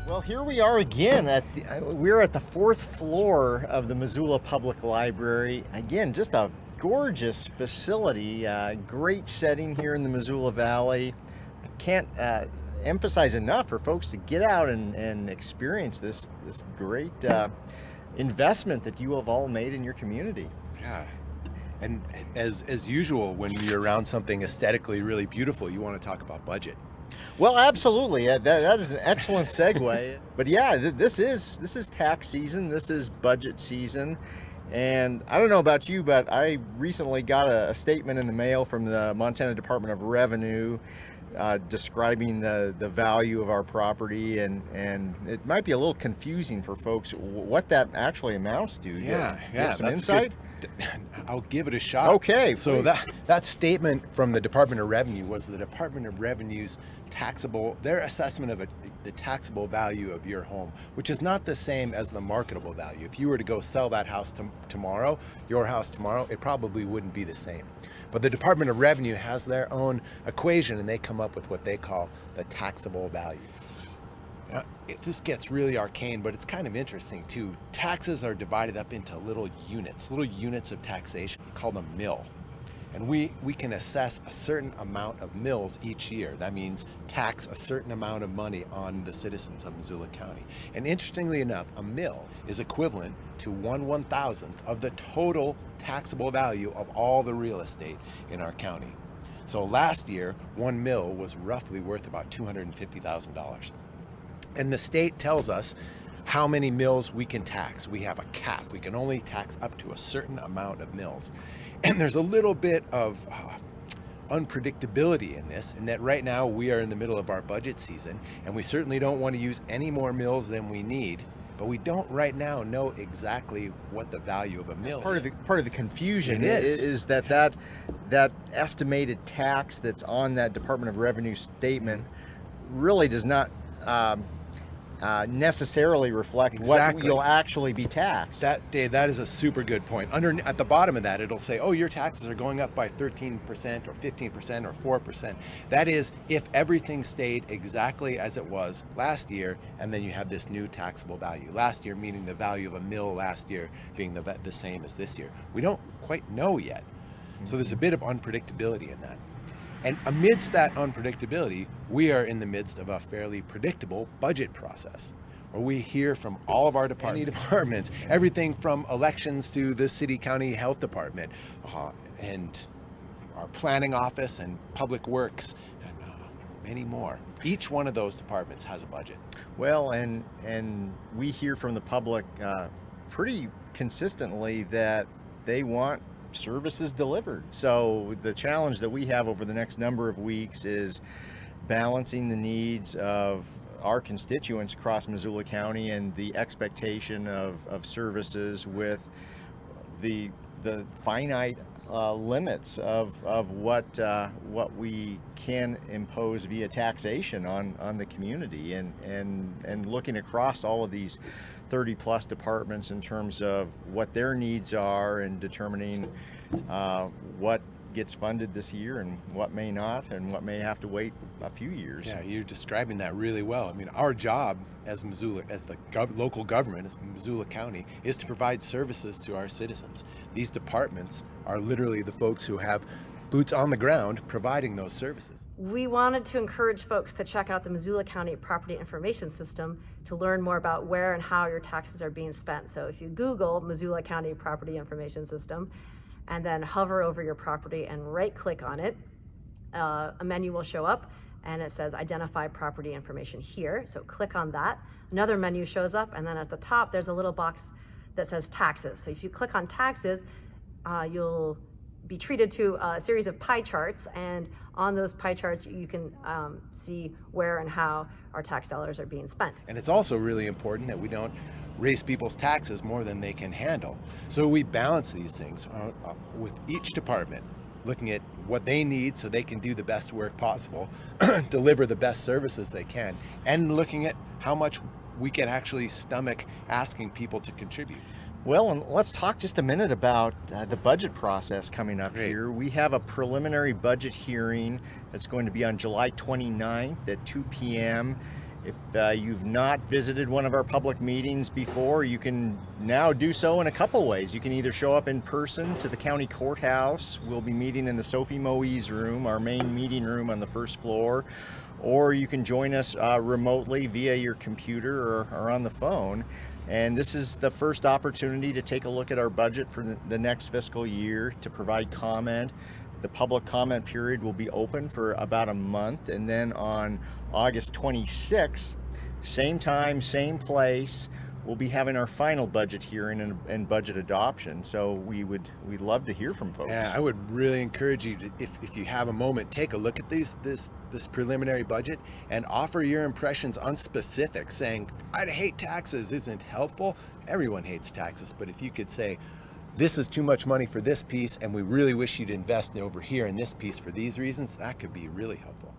Well, here we are again we're at the fourth floor of the Missoula Public Library. Again, just a gorgeous facility, great setting here in the Missoula Valley. I can't emphasize enough for folks to get out and experience this great investment that you have all made in your community. Yeah. And as usual, when you're around something aesthetically really beautiful, you want to talk about budget. Well, absolutely. That is an excellent segue. But yeah, this is tax season. This is budget season. And I don't know about you, but I recently got a statement in the mail from the Montana Department of Revenue describing the value of our property, and it might be a little confusing for folks what that actually amounts to. Yeah. Some insight? Good. I'll give it a shot. Okay. So that statement from the Department of Revenue was the Department of Revenue's their assessment of the taxable value of your home, which is not the same as the marketable value. If you were to go sell that house tomorrow, your house tomorrow, it probably wouldn't be the same. But the Department of Revenue has their own equation, and they come up with what they call the taxable value. Now, this gets really arcane, but it's kind of interesting too. Taxes are divided up into little units of taxation called a mill. And we can assess a certain amount of mills each year. That means tax a certain amount of money on the citizens of Missoula County. And interestingly enough, a mill is equivalent to 1/1000th of the total taxable value of all the real estate in our county. So last year, one mill was roughly worth about $250,000. And the state tells us how many mills we can tax. We have a cap. We can only tax up to a certain amount of mills. And there's a little bit of unpredictability in this, in that right now we are in the middle of our budget season, and we certainly don't want to use any more mills than we need, but we don't right now know exactly what the value of a mill is. Part of the confusion is that estimated tax that's on that Department of Revenue statement really does not necessarily reflect what you'll actually be taxed. Dave, that is a super good point. At the bottom of that, it'll say, oh, your taxes are going up by 13% or 15% or 4%. That is if everything stayed exactly as it was last year, and then you have this new taxable value. Last year meaning the value of a mill last year being the same as this year. We don't quite know yet. So there's a bit of unpredictability in that. And amidst that unpredictability, we are in the midst of a fairly predictable budget process, where we hear from all of our departments, everything from elections to the city county health department, and our planning office and public works, and many more. Each one of those departments has a budget. Well, and we hear from the public pretty consistently that they want services delivered. So the challenge that we have over the next number of weeks is balancing the needs of our constituents across Missoula County and the expectation of services with the finite limits of what we can impose via taxation on the community, and looking across all of these 30 plus departments in terms of what their needs are, and determining what gets funded this year and what may not, and what may have to wait a few years. Yeah, you're describing that really well. I mean, our job as the local government, as Missoula County, is to provide services to our citizens. These departments are literally the folks who have boots on the ground providing those services. We wanted to encourage folks to check out the Missoula County Property Information System to learn more about where and how your taxes are being spent. So if you Google Missoula County Property Information System and then hover over your property and right click on it, a menu will show up and it says identify property information here. So click on that. Another menu shows up, and then at the top there's a little box that says taxes. So if you click on taxes, you'll be treated to a series of pie charts, and on those pie charts you can see where and how our tax dollars are being spent. And it's also really important that we don't raise people's taxes more than they can handle. So we balance these things with each department, looking at what they need so they can do the best work possible, deliver the best services they can, and looking at how much we can actually stomach asking people to contribute. Well, and let's talk just a minute about the budget process coming up here. We have a preliminary budget hearing that's going to be on July 29th at 2 p.m. If you've not visited one of our public meetings before, you can now do so in a couple ways. You can either show up in person to the county courthouse. We'll be meeting in the Sophie Moise room, our main meeting room on the first floor, or you can join us remotely via your computer or on the phone. And this is the first opportunity to take a look at our budget for the next fiscal year, to provide comment. The public comment period will be open for about a month, and then on August 26th, same time, same place, we'll be having our final budget hearing and budget adoption. So we'd love to hear from folks. Yeah, I would really encourage you to, if you have a moment, take a look at this preliminary budget and offer your impressions on specifics. Saying, "I'd hate taxes" isn't helpful. Everyone hates taxes, but if you could say, "This is too much money for this piece, and we really wish you'd invest over here in this piece for these reasons," that could be really helpful.